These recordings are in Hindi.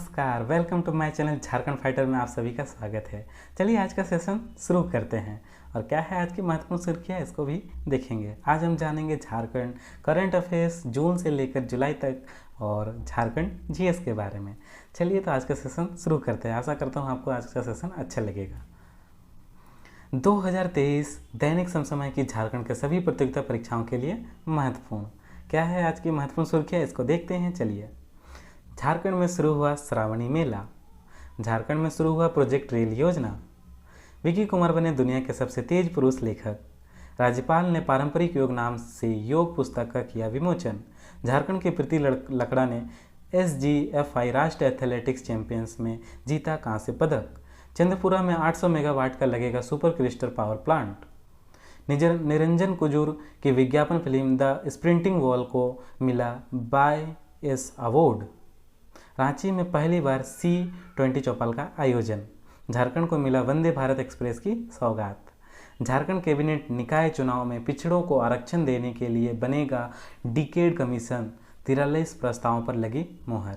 नमस्कार, welcome to my channel Jharkhand fighter में आप सभी का स्वागत है। चलिए आज का सेशन शुरू करते हैं और क्या है आज की महत्वपूर्ण सुर्खियाँ इसको भी देखेंगे। आज हम जानेंगे झारखंड करंट अफेयर्स जून से लेकर जुलाई तक और झारखंड जीएस के बारे में। चलिए तो आज का सेशन शुरू करते हैं। आशा करता हूँ आपको आज का सेशन अच्छा लगेगा। 2023 दैनिक समसामय की झारखंड के सभी प्रतियोगिता परीक्षाओं के लिए महत्वपूर्ण। क्या है आज की महत्वपूर्ण सुर्खियाँ इसको देखते हैं। चलिए, झारखंड में शुरू हुआ श्रावणी मेला, झारखंड में शुरू हुआ प्रोजेक्ट रेल योजना, विकी कुमार बने दुनिया के सबसे तेज पुरुष लेखक, राज्यपाल ने पारंपरिक योग नाम से योग पुस्तक का किया विमोचन, झारखंड के प्रीति लकड़ा ने SGFI राष्ट्रीय एथलेटिक्स चैंपियंस में जीता कांस्य पदक, चंद्रपुरा में 800 मेगावाट का लगेगा super crystal power plant, Niranjan Kujur की विज्ञापन फिल्म द स्प्रिंटिंग वॉल को मिला BAIS अवार्ड, रांची में पहली बार C20 चौपाल का आयोजन, झारखंड को मिला वंदे भारत एक्सप्रेस की सौगात, झारखंड कैबिनेट निकाय चुनाव में पिछड़ों को आरक्षण देने के लिए बनेगा डिकेड कमीशन, 43 प्रस्तावों पर लगी मोहर,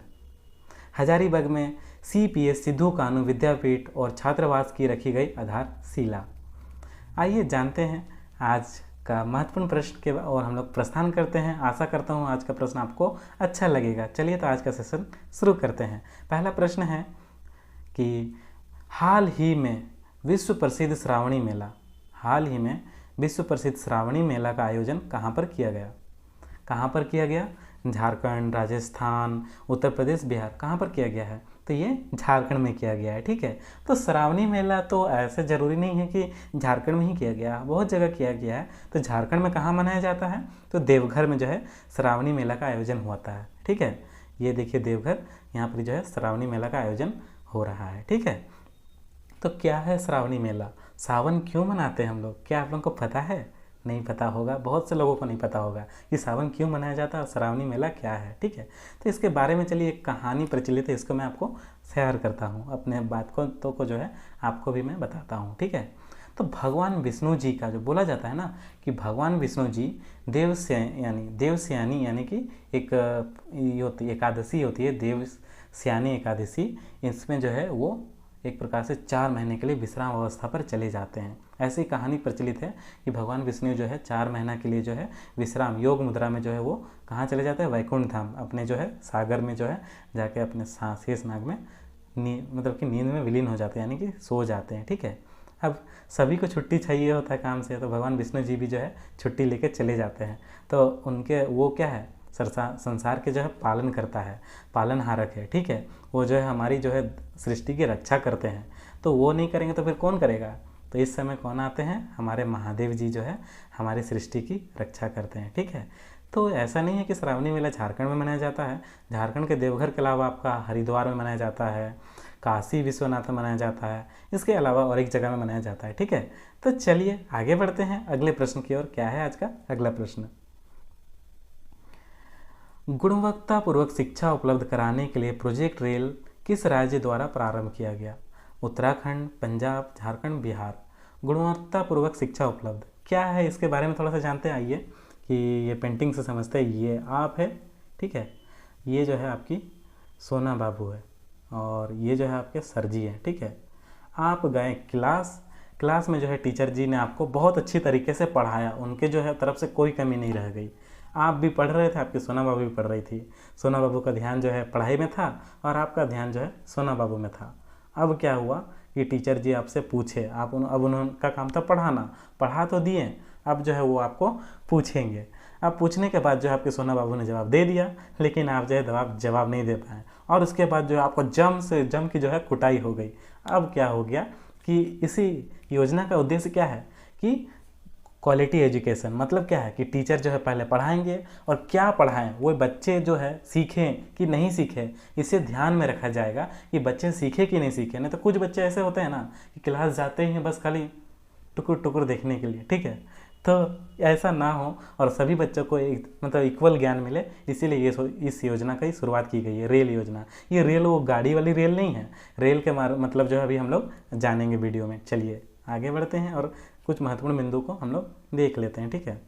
हजारीबाग में CPS सिद्धू कानू विद्यापीठ और छात्रावास की रखी गई आधारशिला। आइए जानते हैं आज का महत्वपूर्ण प्रश्न के और हम लोग प्रस्थान करते हैं। आशा करता हूँ आज का प्रश्न आपको अच्छा लगेगा। चलिए तो आज का सेशन शुरू करते हैं। पहला प्रश्न है कि हाल ही में विश्व प्रसिद्ध श्रावणी मेला, हाल ही में विश्व प्रसिद्ध श्रावणी मेला का आयोजन कहाँ पर किया गया? कहाँ पर किया गया? झारखंड, राजस्थान, उत्तर प्रदेश, बिहार, कहाँ पर किया गया है? तो ये झारखंड में किया गया है। ठीक है, तो श्रावणी मेला तो ऐसे ज़रूरी नहीं है कि झारखंड में ही किया गया, बहुत जगह किया गया है। तो झारखंड में कहाँ मनाया जाता है? तो देवघर में जो है श्रावणी मेला का आयोजन होता है। ठीक है, ये देखिए देवघर, यहाँ पर जो है श्रावणी मेला का आयोजन हो रहा है। ठीक है, तो क्या है श्रावणी मेला? सावन क्यों मनाते हैं हम लोग? क्या आप लोगों को पता है? नहीं पता होगा, बहुत से लोगों को नहीं पता होगा कि सावन क्यों मनाया जाता है और श्रावणी मेला क्या है। ठीक है, तो इसके बारे में चलिए एक कहानी प्रचलित है, इसको मैं आपको शेयर करता हूँ। अपने बात को जो है आपको भी मैं बताता हूँ। ठीक है, तो भगवान विष्णु जी का जो बोला जाता है ना कि भगवान विष्णु जी देवस्यानी यानी कि एक एकादशी होती है, देवस्यानी एकादशी। इसमें जो है वो एक प्रकार से 4 महीने के लिए विश्राम अवस्था पर चले जाते हैं। ऐसी कहानी प्रचलित है कि भगवान विष्णु जो है 4 महीना के लिए जो है विश्राम योग मुद्रा में जो है वो कहाँ चले जाते हैं? वैकुंठ धाम, अपने जो है सागर में जो है जाके अपने शेष नाग में मतलब कि नींद में विलीन हो जाते हैं, यानी कि सो जाते हैं। ठीक है, अब सभी को छुट्टी चाहिए होता है काम से, तो भगवान विष्णु जी भी जो है छुट्टी लेके चले जाते हैं। तो उनके वो क्या है, संसार के जो है पालन करता है, पालनहारक है। ठीक है, वो जो है हमारी जो है सृष्टि की रक्षा करते हैं। तो वो नहीं करेंगे तो फिर कौन करेगा? तो इस समय कौन आते हैं? हमारे महादेव जी जो है हमारी सृष्टि की रक्षा करते हैं। ठीक है, तो ऐसा नहीं है कि श्रावणी मेला झारखंड में मनाया जाता है। झारखंड के देवघर के अलावा आपका हरिद्वार में मनाया जाता है, काशी विश्वनाथ में मनाया जाता है, इसके अलावा और एक जगह में मनाया जाता है। ठीक है, तो चलिए आगे बढ़ते हैं अगले प्रश्न की ओर। क्या है आज का अगला प्रश्न? गुणवत्तापूर्वक शिक्षा उपलब्ध कराने के लिए प्रोजेक्ट रेल किस राज्य द्वारा प्रारंभ किया गया? उत्तराखंड, पंजाब, झारखंड, बिहार। गुणवत्तापूर्वक शिक्षा उपलब्ध क्या है इसके बारे में थोड़ा सा जानते हैं। आइए कि ये पेंटिंग से समझते हैं। ये आप है, ठीक है, ये जो है आपकी सोना बाबू है और ये जो है आपके सर जी हैं। ठीक है, आप गए क्लास में जो है टीचर जी ने आपको बहुत अच्छी तरीके से पढ़ाया, उनके जो है तरफ से कोई कमी नहीं रह गई। आप भी पढ़ रहे थे, आपकी सोना बाबू भी पढ़ रही थी। सोना बाबू का ध्यान जो है पढ़ाई में था और आपका ध्यान जो है सोना बाबू में था। अब क्या हुआ कि टीचर जी आपसे पूछे, अब उनका काम था पढ़ाना, पढ़ा तो दिए, अब जो है वो आपको पूछेंगे। अब पूछने के बाद जो है आपके सोना बाबू ने जवाब दे दिया, लेकिन आप जो है जवाब नहीं दे पाए और उसके बाद जो है आपको जम की जो है कुटाई हो गई। अब क्या हो गया कि इसी योजना का उद्देश्य क्या है कि क्वालिटी एजुकेशन, मतलब क्या है कि टीचर जो है पहले पढ़ाएंगे और क्या पढ़ाएं वो बच्चे जो है सीखें कि नहीं सीखें, इसे ध्यान में रखा जाएगा कि बच्चे सीखे कि नहीं सीखे। नहीं तो कुछ बच्चे ऐसे होते हैं ना कि क्लास जाते ही हैं बस खाली टुकुर टुकुर देखने के लिए। ठीक है, तो ऐसा ना हो और सभी बच्चों को मतलब इक्वल ज्ञान मिले, इसीलिए इस योजना का ही शुरुआत की गई है, रेल योजना। ये रेल वो गाड़ी वाली रेल नहीं है, रेल के मतलब जो है अभी हम लोग जानेंगे वीडियो में। चलिए आगे बढ़ते हैं और कुछ महत्वपूर्ण बिंदु को हम लोग देख लेते हैं। ठीक है,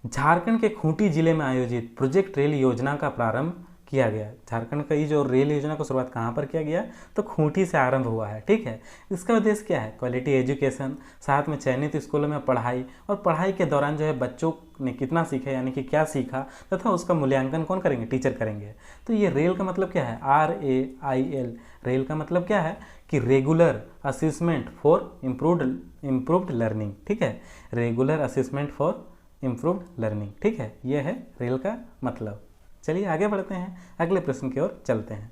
झारखंड के खूंटी जिले में आयोजित प्रोजेक्ट रेल योजना का प्रारंभ किया गया। झारखंड का ये जो रेल योजना का शुरुआत कहाँ पर किया गया, तो खूंटी से आरंभ हुआ है। ठीक है, इसका उद्देश्य क्या है? क्वालिटी एजुकेशन, साथ में चयनित स्कूलों में पढ़ाई, और पढ़ाई के दौरान जो है बच्चों ने कितना सीखा, यानी कि क्या सीखा, तथा उसका मूल्यांकन कौन करेंगे? टीचर करेंगे। तो ये रेल का मतलब क्या है? RAIL। रेल का मतलब क्या है कि regular assessment for improved learning. ठीक है, regular assessment for improved learning. ठीक है, यह है रेल का मतलब। चलिए आगे बढ़ते हैं, अगले प्रश्न की ओर चलते हैं।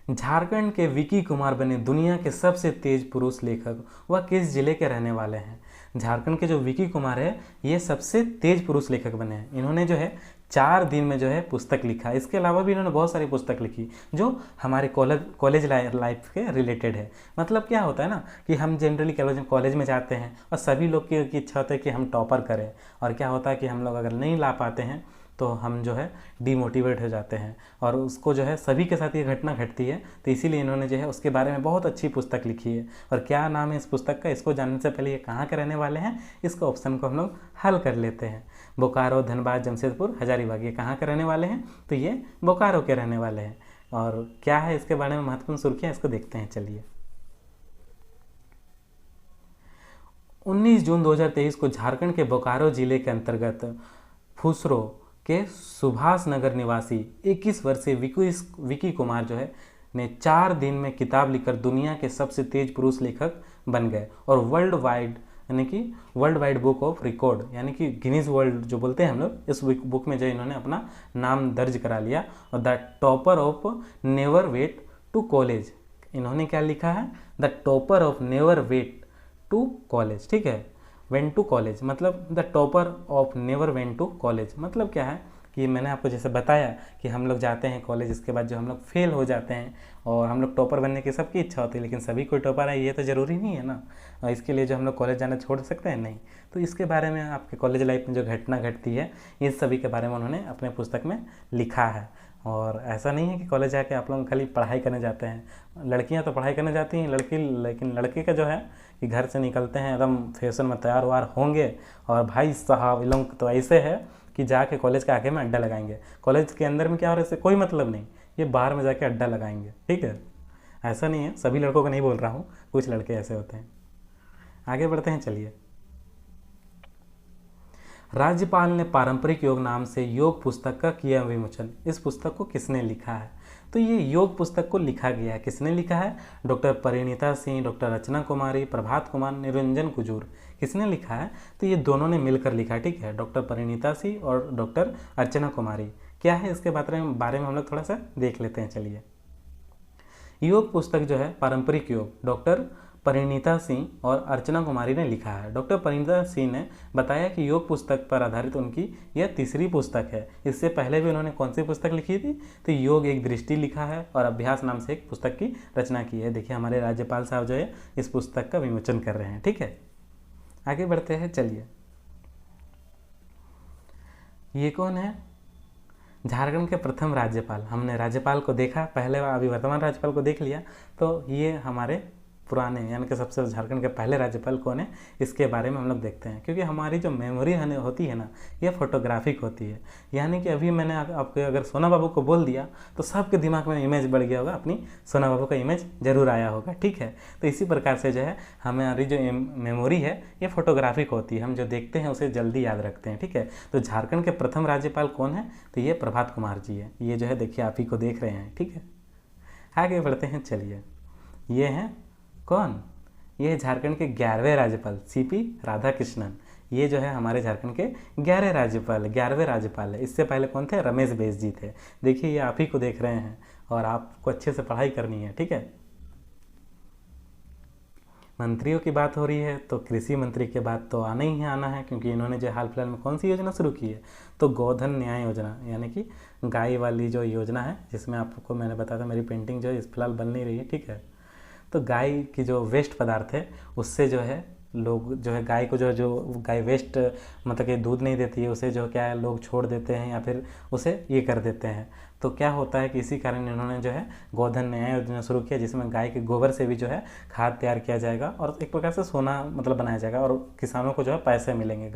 झारखंड के विकी कुमार बने दुनिया के सबसे तेज पुरुष लेखक, वह किस जिले के रहने वाले हैं? झारखंड के जो विकी कुमार है, ये सबसे तेज पुरुष लेखक बने हैं। इन्होंने जो है 4 दिन में जो है पुस्तक लिखा। इसके अलावा भी इन्होंने बहुत सारी पुस्तक लिखी जो हमारे कॉलेज लाइफ के रिलेटेड है। मतलब क्या होता है ना कि हम जनरली कॉलेज में जाते हैं और सभी लोग की इच्छा होता है कि हम टॉपर करें, और क्या होता है कि हम लोग अगर नहीं ला पाते हैं तो हम जो है डिमोटिवेट हो जाते हैं, और उसको जो है सभी के साथ ये घटना घटती है। तो इसीलिए इन्होंने जो है उसके बारे में बहुत अच्छी पुस्तक लिखी है। और क्या नाम है इस पुस्तक का, इसको जानने से पहले ये कहाँ के रहने वाले हैं, इसको ऑप्शन को हम लोग हल कर लेते हैं। बोकारो, धनबाद, जमशेदपुर, हजारीबाग, ये कहाँ के रहने वाले हैं? तो ये बोकारो के रहने वाले हैं। और क्या है इसके बारे में महत्वपूर्ण सुर्खियाँ, इसको देखते हैं। चलिए, 19 जून 2023 को झारखंड के बोकारो जिले के अंतर्गत फुसरो के सुभाष नगर निवासी 21 वर्षीय विकी कुमार जो है ने 4 दिन में किताब लिखकर दुनिया के सबसे तेज पुरुष लेखक बन गए, और world wide book of record, यानी कि गिनीज वर्ल्ड जो बोलते हैं हम लोग, इस बुक में जो इन्होंने अपना नाम दर्ज करा लिया। और the topper of never wait to college, इन्होंने क्या लिखा है? The topper of never wait to college. ठीक है, वेंट टू कॉलेज मतलब the topper of never went to college. मतलब क्या है कि मैंने आपको जैसे बताया कि हम लोग जाते हैं कॉलेज, इसके बाद जो हम लोग फेल हो जाते हैं, और हम लोग टॉपर बनने की सबकी इच्छा होती है, लेकिन सभी कोई टॉपर है ये तो ज़रूरी नहीं है ना। और इसके लिए जो हम लोग कॉलेज जाना छोड़ सकते हैं? नहीं। तो इसके बारे में आपके कॉलेज लाइफ में जो घटना घटती है, इस सभी के बारे में उन्होंने अपने पुस्तक में लिखा है। और ऐसा नहीं है कि कॉलेज जाके आप लोग खाली पढ़ाई करने जाते हैं। लड़कियां तो पढ़ाई करने जाती हैं, लेकिन लड़के का जो है कि घर से निकलते हैं एकदम फैशन में तैयार वार होंगे, और भाई साहब लोग तो ऐसे है कि जाके कॉलेज के आगे में अड्डा लगाएंगे। कॉलेज के अंदर में क्या हो रहा है इससे कोई मतलब नहीं, ये बाहर में जाके अड्डा लगाएंगे। ठीक है, ऐसा नहीं है, सभी लड़कों को नहीं बोल रहा हूँ, कुछ लड़के ऐसे होते हैं। आगे बढ़ते हैं। चलिए, राज्यपाल ने पारंपरिक योग नाम से योग पुस्तक का किया विमोचन। इस पुस्तक को किसने लिखा है? तो ये योग पुस्तक को लिखा गया है, किसने लिखा है? डॉक्टर परिणीता सिंह, डॉक्टर रचना कुमारी, प्रभात कुमार, निरंजन कुजूर। किसने लिखा है? तो ये दोनों ने मिलकर लिखा। ठीक है, डॉक्टर परिणीता सिंह और डॉक्टर अर्चना कुमारी। क्या है इसके बारे में हम लोग थोड़ा सा देख लेते हैं। चलिए, योग पुस्तक जो है पारंपरिक योग डॉक्टर परिणीता सिंह और अर्चना कुमारी ने लिखा है। डॉक्टर परिणीता सिंह ने बताया कि योग पुस्तक पर आधारित उनकी यह तीसरी पुस्तक है। इससे पहले भी उन्होंने कौन सी पुस्तक लिखी थी? तो योग एक दृष्टि लिखा है, और अभ्यास नाम से एक पुस्तक की रचना की है। देखिए, हमारे राज्यपाल साहब जो है इस पुस्तक का विमोचन कर रहे हैं। ठीक है, आगे बढ़ते हैं। चलिए, ये कौन है? झारखंड के प्रथम राज्यपाल। हमने राज्यपाल को देखा पहले, अभी वर्तमान राज्यपाल को देख लिया, तो ये हमारे पुराने यानी कि सबसे झारखंड के पहले राज्यपाल कौन है, इसके बारे में हम लोग देखते हैं। क्योंकि हमारी जो मेमोरी होती है ना, ये फोटोग्राफिक होती है। यानी कि अभी मैंने आपको अगर सोना बाबू को बोल दिया तो सबके दिमाग में इमेज बढ़ गया होगा, अपनी सोना बाबू का इमेज जरूर आया होगा। ठीक है, तो इसी प्रकार से जो है हमारी जो मेमोरी है ये फोटोग्राफिक होती है, हम जो देखते हैं उसे जल्दी याद रखते हैं। ठीक है, तो झारखंड के प्रथम राज्यपाल कौन है? तो ये प्रभात कुमार जी है। ये जो है देखिए आप ही को देख रहे हैं। ठीक है, आगे बढ़ते हैं। चलिए, ये हैं कौन? ये झारखंड के 11वें राज्यपाल CP राधाकृष्णन। ये जो है हमारे झारखंड के 11वें राज्यपाल है। इससे पहले कौन थे? रमेश बैस जी थे। देखिए, ये आप ही को देख रहे हैं, और आपको अच्छे से पढ़ाई करनी है। ठीक है, मंत्रियों की बात हो रही है तो कृषि मंत्री के बाद तो आना ही आना है, क्योंकि इन्होंने जो हाल फिलहाल में कौन सी योजना शुरू की है? तो गोधन न्याय योजना, यानी कि गाय वाली जो योजना है, जिसमें आपको मैंने बताया था मेरी पेंटिंग जो है इस फिलहाल बन नहीं रही है। ठीक है, तो गाय की जो वेस्ट पदार्थ है उससे जो है लोग जो है गाय को जो गाय वेस्ट मतलब कि दूध नहीं देती है, उसे जो क्या है लोग छोड़ देते हैं या फिर उसे ये कर देते हैं, तो क्या होता है कि इसी कारण इन्होंने जो है गोधन न्याय योजना शुरू किया, जिसमें गाय के गोबर से भी जो है खाद तैयार किया जाएगा और एक प्रकार से सोना मतलब बनाया जाएगा, और किसानों को जो है पैसे मिलेंगे।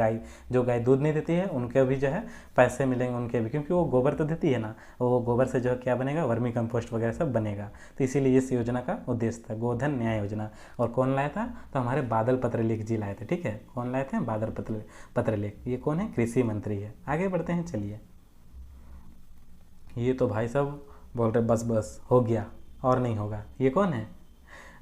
जो गाय दूध नहीं देती है उनके भी जो है पैसे मिलेंगे उनके भी, क्योंकि वो गोबर तो देती है ना, वो गोबर से जो है क्या बनेगा, वर्मी कंपोस्ट वगैरह सब बनेगा। तो इसीलिए इस योजना का उद्देश्य था गोधन न्याय योजना। और कौन लाया था, तो हमारे बादल पत्रलेख जी लाए थे। ठीक है, कौन लाए थे, बादल पत्रलेख। ये कौन है, कृषि मंत्री है। आगे बढ़ते हैं, चलिए। ये तो भाई साहब बोल रहे बस बस हो गया और नहीं होगा। ये कौन है,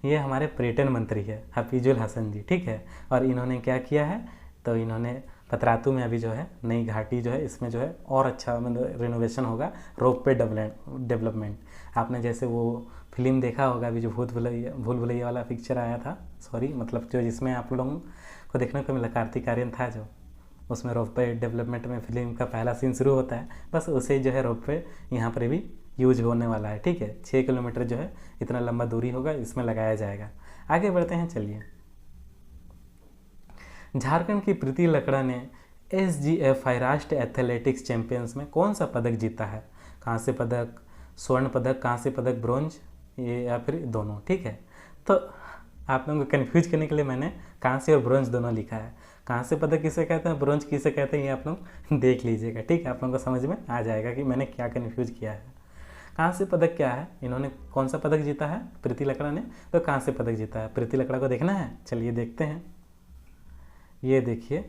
ये हमारे पर्यटन मंत्री है, हफीजुल हसन जी। ठीक है, और इन्होंने क्या किया है, तो इन्होंने पतरातू में अभी जो है नई घाटी जो है, इसमें जो है और अच्छा मतलब रिनोवेशन होगा, रोप वे डेवलपमेंट। आपने जैसे वो फिल्म देखा होगा अभी जो भूल भुलैया वाला पिक्चर आया था, सॉरी मतलब जो जिसमें आप लोगों को देखने को मिला, कार्तिक आर्यन था जो, उसमें रोप वे डेवलपमेंट में फिल्म का पहला सीन शुरू होता है, बस उसे जो है रोप वे यहाँ पर भी यूज होने वाला है। ठीक है, 6 किलोमीटर जो है इतना लंबा दूरी होगा, इसमें लगाया जाएगा। आगे बढ़ते हैं, चलिए। झारखंड की प्रीति लकड़ा ने SGFI राष्ट्रीय एथलेटिक्स चैंपियंस में कौन सा पदक जीता है, कांस्य पदक, स्वर्ण पदक, कांस्य पदक, ब्रोंज, ये या फिर दोनों। ठीक है, तो आप लोगों को कन्फ्यूज करने के लिए मैंने कांस्य और ब्रोंज दोनों लिखा है। कांस्य पदक किसे कहते हैं, ब्रोंज किसे कहते हैं, ये आप लोग देख लीजिएगा। ठीक है, आप लोगों को समझ में आ जाएगा कि मैंने क्या कन्फ्यूज किया है। कांस्य पदक क्या है, इन्होंने कौन सा पदक जीता है, प्रीति लकड़ा ने, तो कांस्य पदक जीता है। प्रीति लकड़ा को देखना है, चलिए देखते हैं। ये देखिए,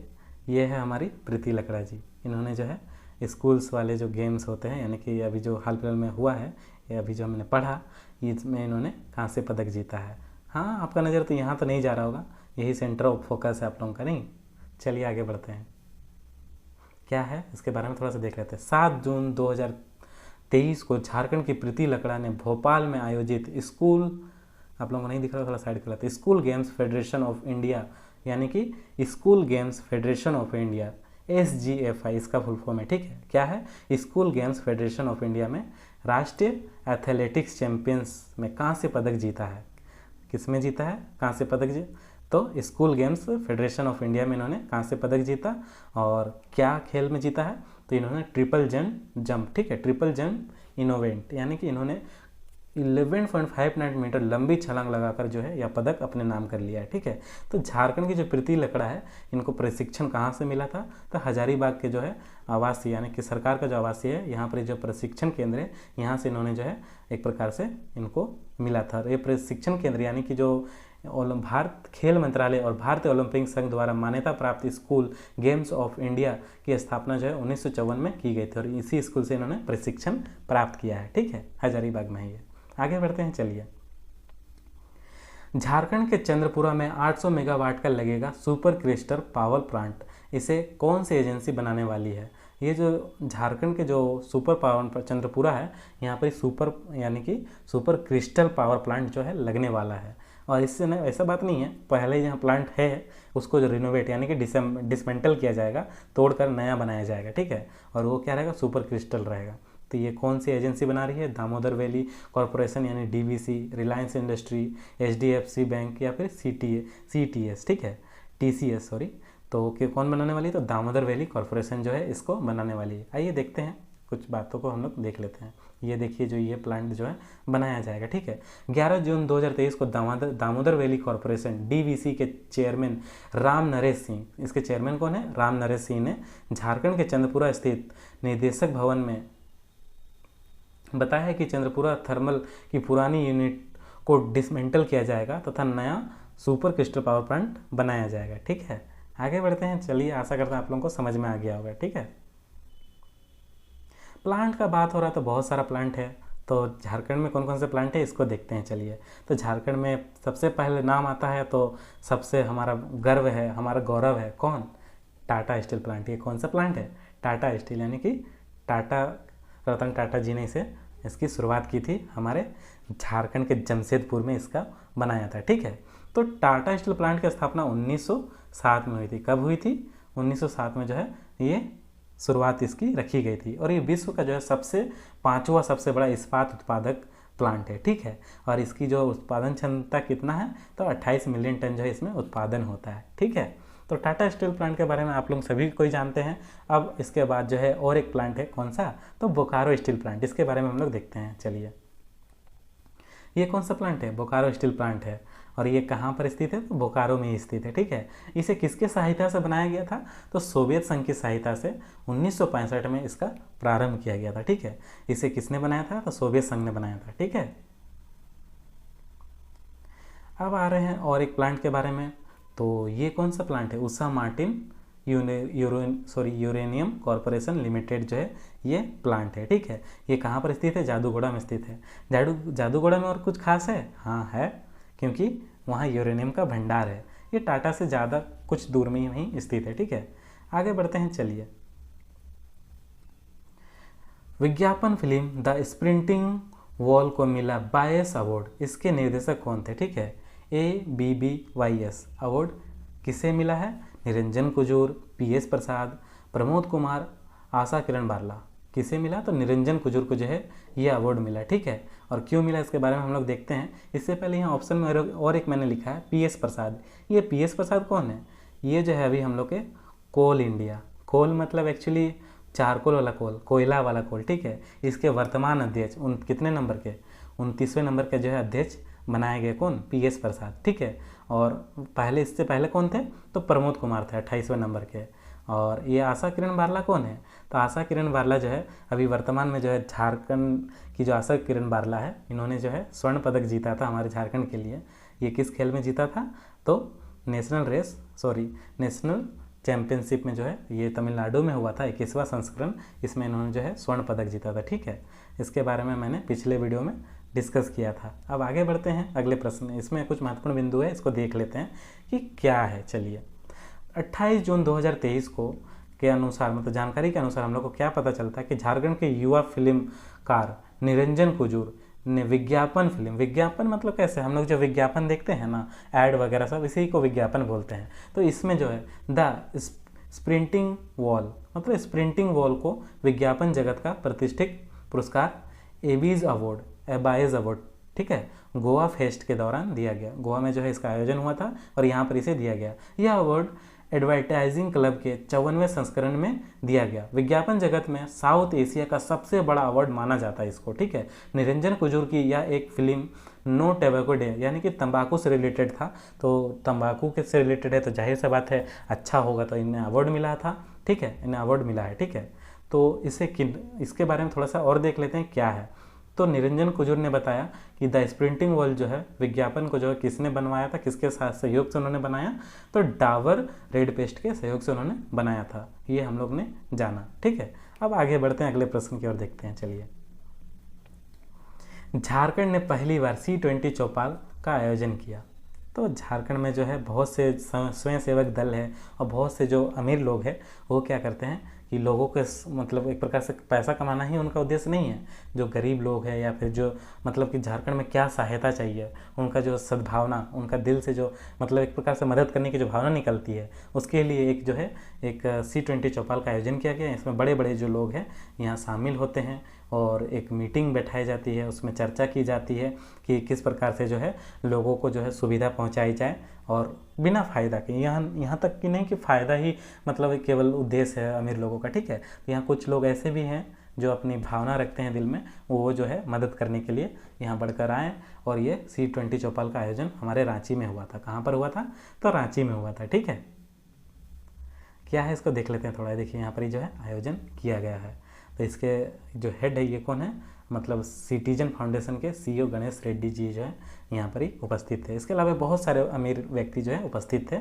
ये है हमारी प्रीति लकड़ा जी। इन्होंने जो है स्कूल्स वाले जो गेम्स होते हैं, यानी कि अभी जो हाल फिलहाल में हुआ है, ये अभी जो हमने पढ़ा, इसमें इन्होंने कांस्य पदक जीता है। हाँ, आपका नज़र तो यहाँ तो नहीं जा रहा होगा, यही सेंटर ऑफ फोकस है आप लोगों का, नहीं। चलिए आगे बढ़ते हैं, क्या है इसके बारे में थोड़ा सा देख लेते हैं। 7 जून 2023 को झारखंड की प्रीति लकड़ा ने भोपाल में आयोजित स्कूल, आप लोगों को नहीं दिख रहा, थोड़ा साइड कर लेते, school games federation of India, यानी कि school games federation of India, SGFI इसका फुल फॉर्म है। ठीक है, क्या है, school games federation of India में राष्ट्रीय एथलेटिक्स चैंपियंस में कांस्य पदक जीता है। किसमें जीता है, कांस्य पदक तो school games federation of India में इन्होंने कांस्य पदक जीता। और क्या खेल में जीता है, तो इन्होंने ट्रिपल जंप। ठीक है, ट्रिपल जंप इनोवेंट, यानी कि इन्होंने 11.59 मीटर लंबी छलांग लगाकर जो है यह पदक अपने नाम कर लिया है। ठीक है, तो झारखंड की जो प्रीति लकड़ा है, इनको प्रशिक्षण कहाँ से मिला था, तो हजारीबाग के जो है आवासीय, यानी कि सरकार का जो आवासीय है, यहाँ पर जो प्रशिक्षण केंद्र है, यहाँ से इन्होंने जो है एक प्रकार से इनको मिला था। ये प्रशिक्षण केंद्र यानी कि जो भारत खेल मंत्रालय और भारतीय ओलंपिक संघ द्वारा मान्यता प्राप्त स्कूल गेम्स ऑफ इंडिया की स्थापना जो है 1954 में की गई थी, और इसी स्कूल से इन्होंने प्रशिक्षण प्राप्त किया है। ठीक है, हजारीबाग में है। आगे बढ़ते हैं, चलिए। झारखंड के चंद्रपुरा में 800 मेगावाट का लगेगा सुपर क्रिस्टल पावर प्लांट, इसे कौन सी एजेंसी बनाने वाली है। ये जो झारखंड के जो सुपर पावर चंद्रपुरा है, यहाँ पर सुपर यानी कि सुपर क्रिस्टल पावर प्लांट जो है लगने वाला है। और इससे ना ऐसा बात नहीं है, पहले यहाँ प्लांट है उसको जो रिनोवेट यानी कि डिसमेंटल किया जाएगा, तोड़कर नया बनाया जाएगा। ठीक है, और वो क्या रहेगा, सुपर क्रिस्टल रहेगा। तो ये कौन सी एजेंसी बना रही है, दामोदर वैली कॉरपोरेशन यानी DVC, Reliance industry, HDFC bank या फिर CTS। ठीक है, TCS सॉरी। तो कि कौन बनाने वाली है, तो दामोदर वैली कॉरपोरेशन जो है इसको बनाने वाली है। आइए देखते हैं, कुछ बातों को हम लोग देख लेते हैं। ये देखिए, जो ये प्लांट जो है बनाया जाएगा। ठीक है, 11 जून 2023 को दामोदर वैली कॉरपोरेशन DVC के चेयरमैन राम नरेश सिंह, इसके चेयरमैन कौन है, राम नरेश सिंह ने झारखंड के चंद्रपुरा स्थित निदेशक भवन में बताया है कि चंद्रपुरा थर्मल की पुरानी यूनिट को डिसमेंटल किया जाएगा तथा नया सुपर क्रिस्टल पावर प्लांट बनाया जाएगा। ठीक है, आगे बढ़ते हैं, चलिए। आशा करता हूँ आप लोगों को समझ में आ गया होगा। ठीक है, प्लांट का बात हो रहा है तो बहुत सारा प्लांट है, तो झारखंड में कौन कौन से प्लांट है इसको देखते हैं, चलिए। तो झारखंड में सबसे पहले नाम आता है, तो सबसे हमारा गर्व है, हमारा गौरव है, कौन, टाटा स्टील प्लांट। ये कौन सा प्लांट है, टाटा स्टील, यानी कि टाटा, रतन टाटा जी ने इसकी शुरुआत की थी, हमारे झारखंड के जमशेदपुर में इसका बनाया था। ठीक है, तो टाटा स्टील प्लांट की स्थापना 1907 में हुई थी। कब हुई थी, 1907 में जो है ये शुरुआत इसकी रखी गई थी। और ये विश्व का जो है पांचवा सबसे बड़ा इस्पात उत्पादक प्लांट है। ठीक है, और इसकी जो उत्पादन क्षमता कितना है, तो 28 मिलियन टन जो है इसमें उत्पादन होता है। ठीक है, तो टाटा स्टील प्लांट के बारे में आप लोग सभी कोई जानते हैं। अब इसके बाद जो है और एक प्लांट है, कौन सा, तो बोकारो स्टील प्लांट। इसके बारे में हम लोग देखते हैं। चलिए, ये कौन सा प्लांट है, बोकारो स्टील प्लांट है। और ये कहाँ पर स्थित है, तो बोकारो में ही स्थित है, ठीक है। इसे किसके सहायता से बनाया गया था, तो सोवियत संघ की सहायता से 1965 में इसका प्रारंभ किया गया था, ठीक है। इसे किसने बनाया था, तो सोवियत संघ ने बनाया था, ठीक है। अब आ रहे हैं और एक प्लांट के बारे में। तो ये कौन सा प्लांट है, Usha Martin uranium corporation limited जो है ये प्लांट है, ठीक है। ये कहाँ पर स्थित है, जादूगोड़ा में स्थित है। जादूगोड़ा में और कुछ खास है, हाँ है, क्योंकि वहाँ यूरेनियम का भंडार है। ये टाटा से ज़्यादा कुछ दूर में ही स्थित है, ठीक है। आगे बढ़ते हैं। चलिए, विज्ञापन फिल्म द स्प्रिंटिंग वॉल को मिला बायस अवार्ड। इसके निर्देशक कौन थे, ठीक है। ABBYS अवार्ड किसे मिला है, निरंजन कुजूर, PS प्रसाद, प्रमोद कुमार, आशा किरण बारला। किसे मिला, तो निरंजन कुजूर को जो है ये अवार्ड मिला, ठीक है। और क्यों मिला इसके बारे में हम लोग देखते हैं। इससे पहले यहाँ ऑप्शन में और एक मैंने लिखा है PS प्रसाद। ये PS प्रसाद कौन है, ये जो है अभी हम लोग के कोल इंडिया, कोल मतलब एक्चुअली चारकोल वाला कोल, कोयला वाला कोल, ठीक है। इसके वर्तमान अध्यक्ष कितने नंबर के, 29वें नंबर के जो है अध्यक्ष बनाए गए, कौन, PS प्रसाद, ठीक है। और पहले, इससे पहले कौन थे, तो प्रमोद कुमार थे 28वें नंबर के। और ये आशा किरण बारला कौन है, तो आशा किरण बारला जो है अभी वर्तमान में जो है झारखंड की जो आशा किरण बारला है, इन्होंने जो है स्वर्ण पदक जीता था हमारे झारखंड के लिए। ये किस खेल में जीता था, तो नेशनल चैंपियनशिप में जो है ये तमिलनाडु में हुआ था, 21वां संस्करण। इसमें इन्होंने जो है स्वर्ण पदक जीता था, ठीक है। इसके बारे में मैंने पिछले वीडियो में डिस्कस किया था। अब आगे बढ़ते हैं अगले प्रश्न में। इसमें कुछ महत्वपूर्ण बिंदु है, इसको देख लेते हैं कि क्या है। चलिए, 28 जून 2023 को के अनुसार, मतलब जानकारी के अनुसार हम लोग को क्या पता चलता है कि झारखंड के युवा फिल्मकार निरंजन कुजूर ने विज्ञापन मतलब कैसे, हम लोग जो विज्ञापन देखते हैं ना, ऐड वगैरह सब, इसी को विज्ञापन बोलते हैं। तो इसमें जो है द स्प्रिंटिंग वॉल, मतलब स्प्रिंटिंग वॉल को विज्ञापन जगत का प्रतिष्ठित पुरस्कार एबाइज अवार्ड, ठीक है, गोवा फेस्ट के दौरान दिया गया। गोवा में जो है इसका आयोजन हुआ था और यहाँ पर इसे दिया गया। यह अवार्ड एडवर्टाइजिंग क्लब के 54वें संस्करण में दिया गया। विज्ञापन जगत में साउथ एशिया का सबसे बड़ा अवार्ड माना जाता है इसको, ठीक है। निरंजन कुजूर की यह एक फिल्म नो टैबेको डे यानी कि तंबाकू से रिलेटेड था। तो तंबाकू के से रिलेटेड है तो जाहिर सी बात है अच्छा होगा, तो इन्हें अवार्ड मिला था, ठीक है, इन्हें अवार्ड मिला है, ठीक है। तो इसके बारे में थोड़ा सा और देख लेते हैं क्या है। तो निरंजन कुजूर ने बताया कि द स्प्रिंटिंग वॉल जो है विज्ञापन को जो है किसने बनवाया था, किसके साथ सहयोग से उन्होंने बनाया, तो डाबर रेड पेस्ट के सहयोग से उन्होंने बनाया था। ये हम लोग ने जाना, ठीक है। अब आगे बढ़ते हैं अगले प्रश्न की ओर देखते हैं। चलिए, झारखंड ने पहली बार C20 चौपाल का आयोजन किया। तो झारखंड में जो है बहुत से स्वयं सेवक दल है और बहुत से जो अमीर लोग हैं वो क्या करते हैं कि लोगों के मतलब एक प्रकार से पैसा कमाना ही उनका उद्देश्य नहीं है। जो गरीब लोग हैं या फिर जो मतलब कि झारखंड में क्या सहायता चाहिए, उनका जो सद्भावना, उनका दिल से जो मतलब एक प्रकार से मदद करने की जो भावना निकलती है, उसके लिए एक जो है एक C20 चौपाल का आयोजन किया गया। इसमें बड़े बड़े जो लोग हैं यहाँ शामिल होते हैं और एक मीटिंग बैठाई जाती है, उसमें चर्चा की जाती है कि किस प्रकार से जो है लोगों को जो है सुविधा पहुंचाई जाए और बिना फ़ायदा के, यहाँ तक कि नहीं कि फ़ायदा ही मतलब केवल उद्देश्य है अमीर लोगों का, ठीक है। तो यहाँ कुछ लोग ऐसे भी हैं जो अपनी भावना रखते हैं दिल में, वो जो है मदद करने के लिए यहाँ बढ़कर आए। और ये C20 चौपाल का आयोजन हमारे रांची में हुआ था। कहाँ पर हुआ था, तो रांची में हुआ था, ठीक है। क्या है इसको देख लेते हैं थोड़ा। देखिए यहाँ पर ही जो है आयोजन किया गया है। तो इसके जो हेड है ये कौन है, मतलब सिटीजन फाउंडेशन के CEO गणेश रेड्डी जी जो है यहाँ पर ही उपस्थित थे। इसके अलावा बहुत सारे अमीर व्यक्ति जो है उपस्थित थे।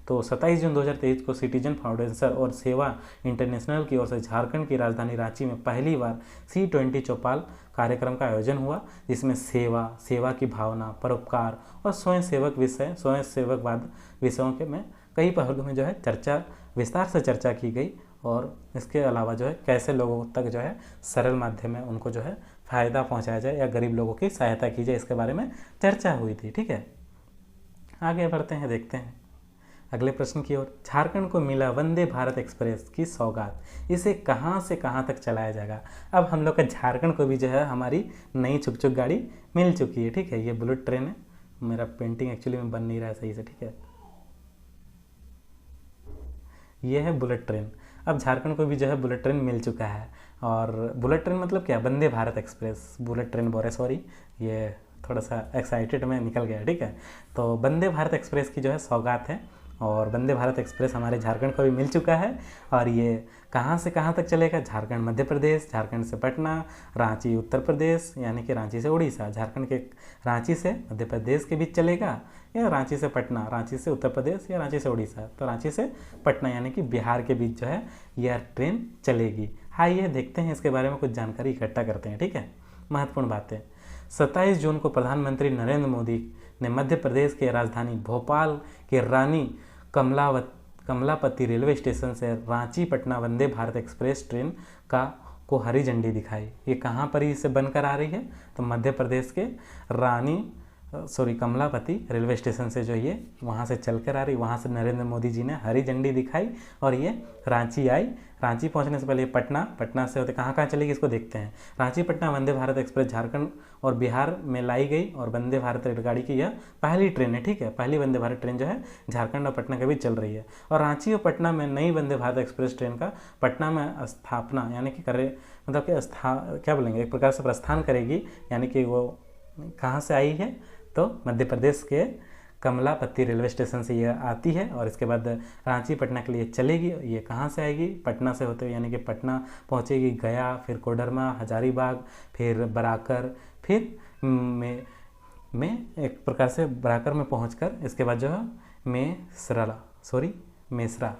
तो 27 जून 2023 को सिटीजन फाउंडेशन और सेवा इंटरनेशनल की ओर से झारखंड की राजधानी रांची में पहली बार C20 चौपाल कार्यक्रम का आयोजन हुआ, जिसमें सेवा की भावना, परोपकार और स्वयं सेवकवाद विषयों के में कई पहलुओं में जो है विस्तार से चर्चा की गई। और इसके अलावा जो है कैसे लोगों तक जो है सरल माध्यम में उनको जो है फ़ायदा पहुंचाया जाए या गरीब लोगों की सहायता की जाए, इसके बारे में चर्चा हुई थी, ठीक है। आगे बढ़ते हैं, देखते हैं अगले प्रश्न की ओर। झारखंड को मिला वंदे भारत एक्सप्रेस की सौगात, इसे कहां से कहां तक चलाया जाएगा। अब हम लोग का झारखंड को भी जो है हमारी नई छुक गाड़ी मिल चुकी है, ठीक है। ये बुलेट ट्रेन है। मेरा पेंटिंग एक्चुअली में बन नहीं रहा है सही से, ठीक है। ये है बुलेट ट्रेन। अब झारखंड को भी जो है बुलेट ट्रेन मिल चुका है। और बुलेट ट्रेन मतलब क्या, Vande Bharat express, bullet train बोल रहे सॉरी, ये थोड़ा सा एक्साइटेड में निकल गया, ठीक है। तो वंदे भारत एक्सप्रेस की जो है सौगात है, और वंदे भारत एक्सप्रेस हमारे झारखंड को भी मिल चुका है। और ये कहाँ से कहाँ तक चलेगा, झारखंड मध्य प्रदेश, झारखंड से पटना, रांची उत्तर प्रदेश यानी कि रांची से उड़ीसा, झारखंड के रांची से मध्य प्रदेश के बीच चलेगा, या रांची से पटना, रांची से उत्तर प्रदेश, या रांची से उड़ीसा, तो रांची से पटना यानी कि बिहार के बीच जो है यह ट्रेन चलेगी। आइए देखते हैं इसके बारे में कुछ जानकारी इकट्ठा करते हैं, ठीक है। महत्वपूर्ण बातें, 27 जून को प्रधानमंत्री नरेंद्र मोदी ने मध्य प्रदेश के राजधानी भोपाल के रानी कमलापति रेलवे स्टेशन से रांची पटना वंदे भारत एक्सप्रेस ट्रेन को हरी झंडी दिखाई। ये कहाँ पर इसे बनकर आ रही है, तो मध्य प्रदेश के कमलापति रेलवे स्टेशन से जो ये वहाँ से चलकर आ रही, वहाँ से नरेंद्र मोदी जी ने हरी झंडी दिखाई और ये रांची आई। रांची पहुँचने से पहले पटना से होते कहाँ कहाँ चलेगी इसको देखते हैं। रांची पटना वंदे भारत एक्सप्रेस झारखंड और बिहार में लाई गई और वंदे भारत रेलगाड़ी की यह पहली ट्रेन है, ठीक है। पहली वंदे भारत ट्रेन जो है झारखंड और पटना के बीच चल रही है। और रांची और पटना में नई वंदे भारत एक्सप्रेस ट्रेन का पटना में स्थापना यानी कि मतलब कि क्या बोलेंगे, एक प्रकार से प्रस्थान करेगी, यानी कि वो कहाँ से आई है, तो मध्य प्रदेश के कमलापति रेलवे स्टेशन से ये आती है और इसके बाद रांची पटना के लिए चलेगी। ये कहाँ से आएगी, पटना से होते हुए, यानी कि पटना पहुँचेगी, गया, फिर कोडरमा, हजारीबाग, फिर बराकर, फिर में एक प्रकार से बराकर में पहुँचकर इसके बाद जो है मेसरा,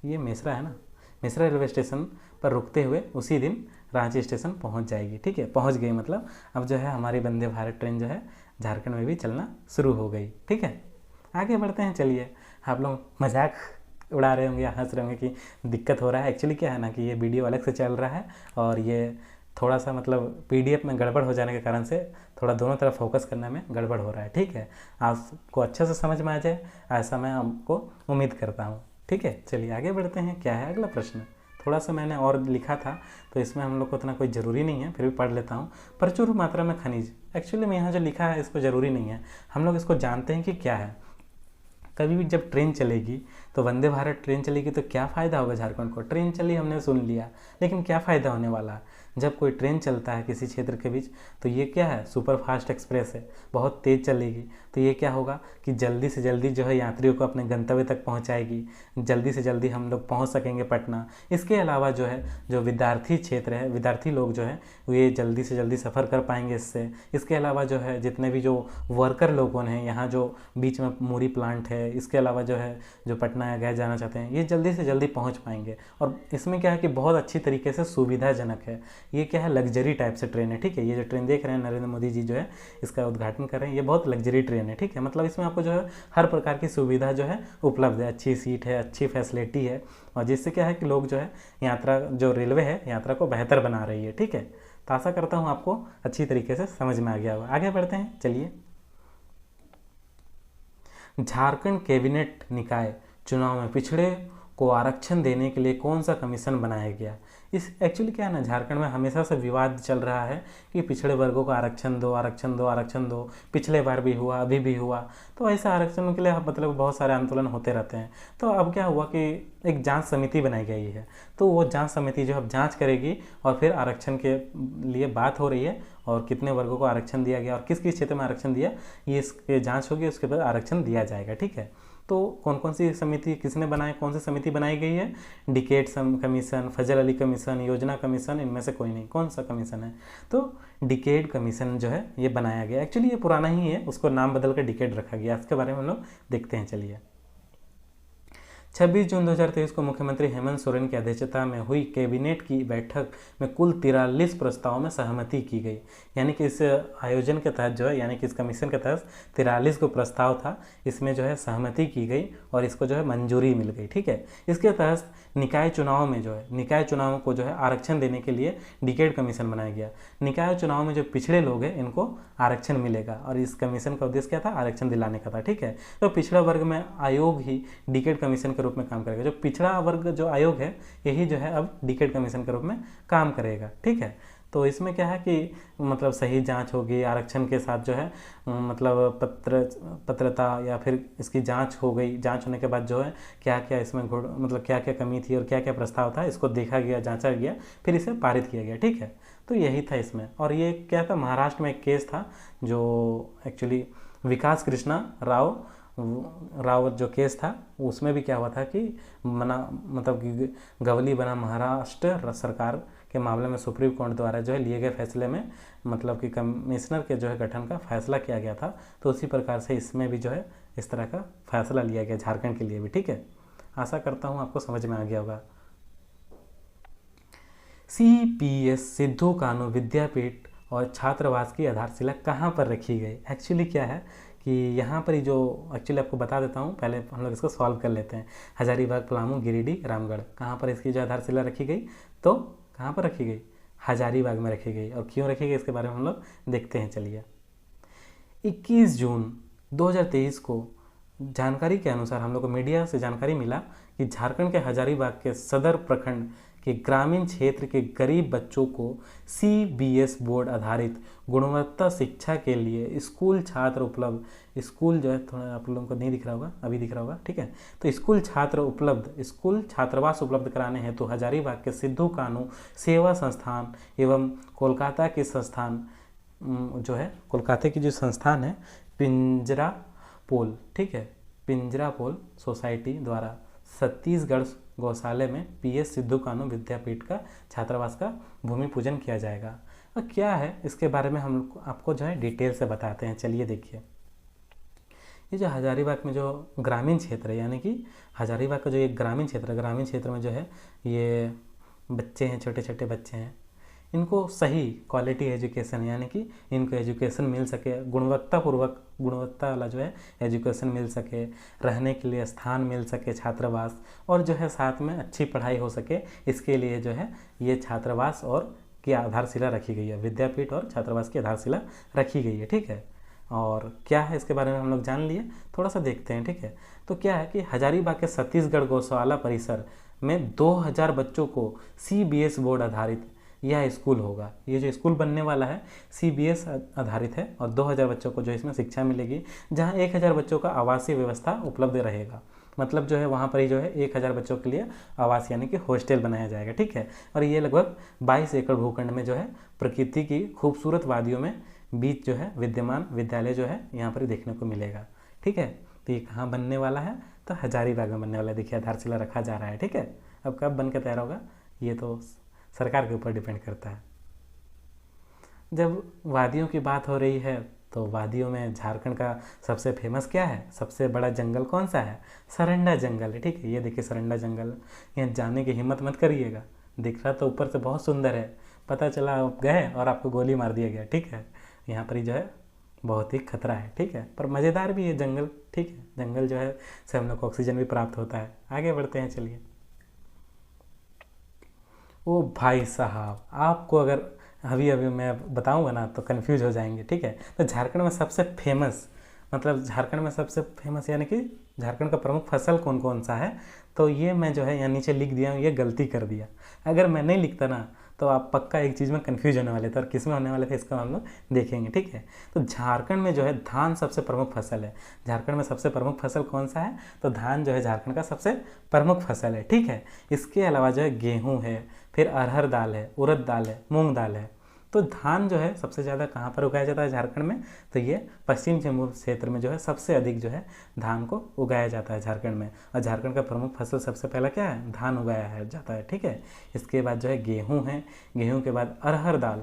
ये मेसरा है ना, मेसरा रेलवे स्टेशन पर रुकते हुए उसी दिन रांची स्टेशन पहुंच जाएगी, ठीक है। पहुंच गई मतलब अब जो है हमारी वंदे भारत ट्रेन जो है झारखंड में भी चलना शुरू हो गई, ठीक है। आगे बढ़ते हैं, चलिए। आप लोग मजाक उड़ा रहे होंगे या हंस रहे होंगे कि दिक्कत हो रहा है। एक्चुअली क्या है ना कि ये वीडियो अलग से चल रहा है और ये थोड़ा सा मतलब PDF में गड़बड़ हो जाने के कारण से थोड़ा दोनों तरफ फोकस करने में गड़बड़ हो रहा है, ठीक है। आपको अच्छे से समझ में आ जाए ऐसा मैं आपको उम्मीद करता हूँ, ठीक है। चलिए आगे बढ़ते हैं। क्या है अगला प्रश्न, थोड़ा सा मैंने और लिखा था तो इसमें हम लोग को उतना कोई ज़रूरी नहीं है, फिर भी पढ़ लेता हूँ। प्रचुर मात्रा में खनिज, एक्चुअली में यहाँ जो लिखा है इसको ज़रूरी नहीं है, हम लोग इसको जानते हैं कि क्या है। कभी भी जब ट्रेन चलेगी तो वंदे भारत ट्रेन चलेगी तो क्या फ़ायदा होगा झारखंड को। ट्रेन चली हमने सुन लिया, लेकिन क्या फ़ायदा होने वाला है। जब कोई ट्रेन चलता है किसी क्षेत्र के बीच तो ये क्या है, सुपर फास्ट एक्सप्रेस है, बहुत तेज़ चलेगी, तो ये क्या होगा कि जल्दी से जल्दी जो है यात्रियों को अपने गंतव्य तक पहुंचाएगी, जल्दी से जल्दी हम लोग पहुंच सकेंगे पटना। इसके अलावा जो है जो विद्यार्थी क्षेत्र है, विद्यार्थी लोग जो है ये जल्दी से जल्दी सफ़र कर पाएंगे इससे। इसके अलावा जो है जितने भी जो वर्कर लोगों हैं यहाँ जो बीच में मूरी प्लांट है, इसके अलावा जो है जो पटना या गया जाना चाहते हैं ये जल्दी से जल्दी पहुँच पाएंगे। और इसमें क्या है कि बहुत अच्छी तरीके से सुविधाजनक है। ये क्या है, लग्जरी टाइप से ट्रेन है, ठीक है। ये जो ट्रेन देख रहे हैं नरेंद्र मोदी जी जो है इसका उद्घाटन कर रहे हैं, ये बहुत लग्जरी ट्रेन है, ठीक है। मतलब इसमें आपको जो है हर प्रकार की सुविधा जो है उपलब्ध है, अच्छी सीट है, अच्छी फैसिलिटी है, और जिससे क्या है कि लोग जो है यात्रा जो रेलवे है यात्रा को बेहतर बना रही है, ठीक है। तो आशा करता हूँ आपको अच्छी तरीके से समझ में आ गया होगा। आगे बढ़ते हैं, चलिए। झारखंड कैबिनेट निकाय चुनाव में पिछड़े को आरक्षण देने के लिए कौन सा कमीशन बनाया गया। इस एक्चुअली क्या है ना, झारखंड में हमेशा से विवाद चल रहा है कि पिछड़े वर्गों को आरक्षण दो, आरक्षण दो, आरक्षण दो। पिछले बार भी हुआ, अभी भी हुआ, तो ऐसा आरक्षण के लिए मतलब बहुत सारे आंदोलन होते रहते हैं। तो अब क्या हुआ कि एक जांच समिति बनाई गई है, तो वो जांच समिति जो अब जांच करेगी और फिर आरक्षण के लिए बात हो रही है और कितने वर्गों को आरक्षण दिया गया और किस किस क्षेत्र में आरक्षण दिया, ये इसके जाँच होगी, उसके बाद आरक्षण दिया जाएगा, ठीक है। तो कौन कौन सी समिति किसने बनाई, कौन सी समिति बनाई गई है, डिकेट कमीशन, फजल अली कमीशन, योजना कमीशन, इनमें से कोई नहीं। कौन सा कमीशन है, तो डिकेड कमीशन जो है ये बनाया गया। एक्चुअली ये पुराना ही है, उसको नाम बदल कर डिकेड रखा गया। इसके बारे में हम लोग देखते हैं, चलिए। 26 जून 2023 को मुख्यमंत्री हेमंत सोरेन की अध्यक्षता में हुई कैबिनेट की बैठक में कुल 43 प्रस्तावों में सहमति की गई। यानी कि इस आयोजन के तहत जो है, यानी कि इस कमीशन के तहत 43 को प्रस्ताव था, इसमें जो है सहमति की गई और इसको जो है मंजूरी मिल गई, ठीक है। इसके तहत निकाय चुनाव में जो है, निकाय चुनाव को जो है आरक्षण देने के लिए डिकेड कमीशन बनाया गया। निकाय चुनाव में जो पिछड़े लोग हैं इनको आरक्षण मिलेगा और इस कमीशन का उद्देश्य क्या था, आरक्षण दिलाने का था, ठीक है। तो पिछड़ा वर्ग में आयोग ही डिकेड कमीशन के रूप में काम करेगा। जो पिछड़ा वर्ग जो आयोग है यही जो है अब डिकेड कमीशन के रूप में काम करेगा, ठीक है। तो इसमें क्या है कि मतलब सही जांच होगी, आरक्षण के साथ जो है मतलब पात्रता या फिर इसकी जांच हो गई, जांच होने के बाद जो है क्या क्या इसमें मतलब क्या क्या कमी थी और क्या क्या प्रस्ताव था, इसको देखा गया, जांचा गया, फिर इसे पारित किया गया। ठीक है, तो यही था इसमें। और ये क्या था, महाराष्ट्र में एक केस था जो एक्चुअली विकास कृष्णा राव जो केस था, उसमें भी क्या हुआ था कि मतलब कि गवली बना महाराष्ट्र सरकार के मामले में सुप्रीम कोर्ट द्वारा जो है लिए गए फैसले में मतलब कि कमिश्नर के जो है गठन का फैसला किया गया था। तो उसी प्रकार से इसमें भी जो है इस तरह का फैसला लिया गया झारखंड के लिए भी। ठीक है, आशा करता हूँ आपको समझ में आ गया होगा। CPS सिद्धू कानू विद्यापीठ और छात्रावास की आधारशिला कहाँ पर रखी गई? एक्चुअली क्या है कि यहाँ पर ही जो एक्चुअली आपको बता देता हूँ, पहले हम लोग इसको सॉल्व कर लेते हैं। हजारीबाग, पलामू, गिरिडीह, रामगढ़, कहाँ पर इसकी जो आधारशिला रखी गई? तो कहाँ पर रखी गई? हजारीबाग में रखी गई। और क्यों रखी गई इसके बारे में हम लोग देखते हैं, चलिए। 21 जून 2023 को जानकारी के अनुसार हम लोग को मीडिया से जानकारी मिला कि झारखंड के हजारीबाग के सदर प्रखंड के ग्रामीण क्षेत्र के गरीब बच्चों को CBS बोर्ड आधारित गुणवत्ता शिक्षा के लिए स्कूल छात्र उपलब्ध, स्कूल जो है थोड़ा आप लोगों को नहीं दिख रहा होगा, अभी दिख रहा होगा। ठीक है, तो स्कूल छात्रावास उपलब्ध कराने हेतु हजारीबाग के सिद्धू कानू सेवा संस्थान एवं कोलकाता के संस्थान जो है, कोलकाता की जो संस्थान है पिंजरापोल, ठीक है, पिंजरापोल सोसाइटी द्वारा छत्तीसगढ़ गौशाले में PS सिद्धू कानू विद्यापीठ का छात्रावास का भूमि पूजन किया जाएगा। और क्या है इसके बारे में हम आपको जो है डिटेल से बताते हैं। चलिए देखिए, ये जो हजारीबाग में जो ग्रामीण क्षेत्र है, यानी कि हजारीबाग का जो एक ग्रामीण क्षेत्र में जो है ये बच्चे हैं, छोटे छोटे बच्चे हैं, इनको सही क्वालिटी एजुकेशन यानी कि इनको एजुकेशन मिल सके, गुणवत्ता वाला जो है एजुकेशन मिल सके, रहने के लिए स्थान मिल सके, छात्रावास, और जो है साथ में अच्छी पढ़ाई हो सके, इसके लिए जो है ये छात्रावास और की आधारशिला रखी गई है, विद्यापीठ और छात्रावास की आधारशिला रखी गई है। ठीक है, और क्या है इसके बारे में हम लोग जान लिए, थोड़ा सा देखते हैं। ठीक है, तो क्या है कि हजारीबाग के छत्तीसगढ़ गौशाला परिसर में 2000 बच्चों को CBS बोर्ड आधारित यह स्कूल होगा। ये जो स्कूल बनने वाला है CBS आधारित है और 2000 बच्चों को जो इसमें शिक्षा मिलेगी, जहां 1000 बच्चों का आवासीय व्यवस्था उपलब्ध रहेगा। मतलब जो है वहाँ पर ही जो है 1000 बच्चों के लिए आवास यानी कि हॉस्टल बनाया जाएगा। ठीक है, और ये लगभग 22 एकड़ भूखंड में जो है प्रकृति की खूबसूरत वादियों में बीच जो है विद्यमान विद्यालय जो है यहाँ पर ही देखने को मिलेगा। ठीक है, तो ये कहाँ बनने वाला है? तो हजारीबाग में बनने वाला है। देखिए आधारशिला रखा जा रहा है। ठीक है, अब कब बन के तैयार होगा ये तो सरकार के ऊपर डिपेंड करता है। जब वादियों की बात हो रही है तो वादियों में झारखंड का सबसे फेमस क्या है, सबसे बड़ा जंगल कौन सा है? सरंडा जंगल है। ठीक है, ये देखिए सरंडा जंगल, यहाँ जाने की हिम्मत मत करिएगा, दिख रहा तो ऊपर से बहुत सुंदर है, पता चला आप गए और आपको गोली मार दिया गया। ठीक है, यहाँ पर ही जो है बहुत ही खतरा है। ठीक है, पर मज़ेदार भी है जंगल। ठीक है, जंगल जो है से हम लोग को ऑक्सीजन भी प्राप्त होता है। आगे बढ़ते हैं, चलिए। ओ भाई साहब, आपको अगर अभी मैं बताऊंगा ना तो कंफ्यूज हो जाएंगे। ठीक है, तो झारखंड में सबसे फेमस यानी कि झारखंड का प्रमुख फसल कौन कौन सा है, तो ये मैं जो है यहाँ नीचे लिख दिया हूँ, ये गलती कर दिया। अगर मैं नहीं लिखता ना तो आप पक्का एक चीज़ में कंफ्यूज होने वाले थे, और किस में होने वाले थे इसका हम लोग देखेंगे। ठीक है, तो झारखंड में जो है धान सबसे प्रमुख फसल है। झारखंड में सबसे प्रमुख फसल कौन सा है? तो धान जो है झारखंड का सबसे प्रमुख फसल है। ठीक है, इसके अलावा जो है गेहूँ है, फिर अरहर दाल है, उड़द दाल है, मूंग दाल है। तो धान जो है सबसे ज़्यादा कहाँ पर उगाया जाता है झारखंड में? तो ये पश्चिम जम्मू क्षेत्र में जो है सबसे अधिक जो है धान को उगाया जाता है झारखंड में। और झारखंड का प्रमुख फसल सबसे पहला क्या है? धान उगाया जाता है। ठीक है, इसके बाद जो है गेहूँ है, गेहूँ के बाद अरहर दाल।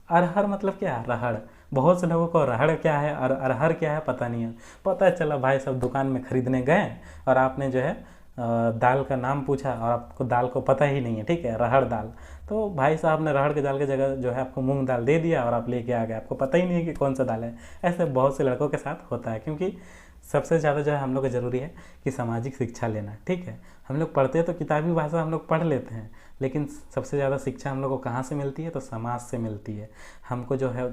अरहर मतलब क्या है? रहड़। बहुत से लोगों को रहड़ क्या है और अरहर क्या है पता नहीं है। पता चला भाई सब दुकान में खरीदने गए और आपने जो है दाल का नाम पूछा और आपको दाल को पता ही नहीं है। ठीक है, रहड़ दाल, तो भाई साहब ने रहड़ के दाल की जगह जो है आपको मूंग दाल दे दिया और आप लेके आ गए, आपको पता ही नहीं है कि कौन सा दाल है। ऐसे बहुत से लड़कों के साथ होता है, क्योंकि सबसे ज़्यादा जो है हम लोग को ज़रूरी है कि सामाजिक शिक्षा लेना। ठीक है, हम लोग पढ़ते हैं तो किताबी भाषा हम लोग पढ़ लेते हैं, लेकिन सबसे ज़्यादा शिक्षा हम लोग को कहाँ से मिलती है? तो समाज से मिलती है। हमको जो है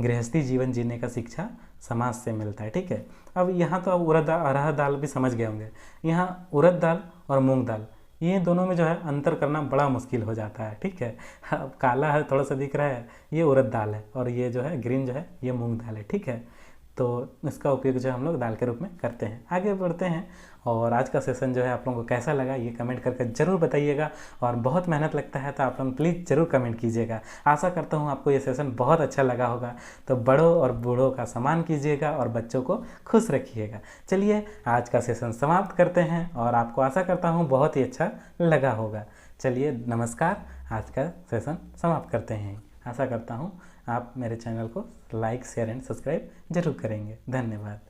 गृहस्थी जीवन जीने का शिक्षा समाज से मिलता है। ठीक है, अब यहाँ तो अब अरहर दाल भी समझ गए होंगे। यहाँ उड़द दाल और मूंग दाल ये दोनों में जो है अंतर करना बड़ा मुश्किल हो जाता है। ठीक है, अब काला है थोड़ा सा दिख रहा है, ये उड़द दाल है, और ये जो है ग्रीन जो है ये मूंग दाल है। ठीक है, तो इसका उपयोग जो है हम लोग दाल के रूप में करते हैं। आगे बढ़ते हैं, और आज का सेशन जो है आप लोगों को कैसा लगा ये कमेंट करके ज़रूर बताइएगा। और बहुत मेहनत लगता है तो आप लोग प्लीज़ ज़रूर कमेंट कीजिएगा। आशा करता हूँ आपको ये सेशन बहुत अच्छा लगा होगा। तो बड़ों और बूढ़ों का सम्मान कीजिएगा और बच्चों को खुश रखिएगा। चलिए आज का सेशन समाप्त करते हैं, और आपको आशा करता हूँ बहुत ही अच्छा लगा होगा। चलिए नमस्कार, आज का सेशन समाप्त करते हैं। आशा करता हूँ आप मेरे चैनल को लाइक, शेयर एंड सब्सक्राइब जरूर करेंगे। धन्यवाद।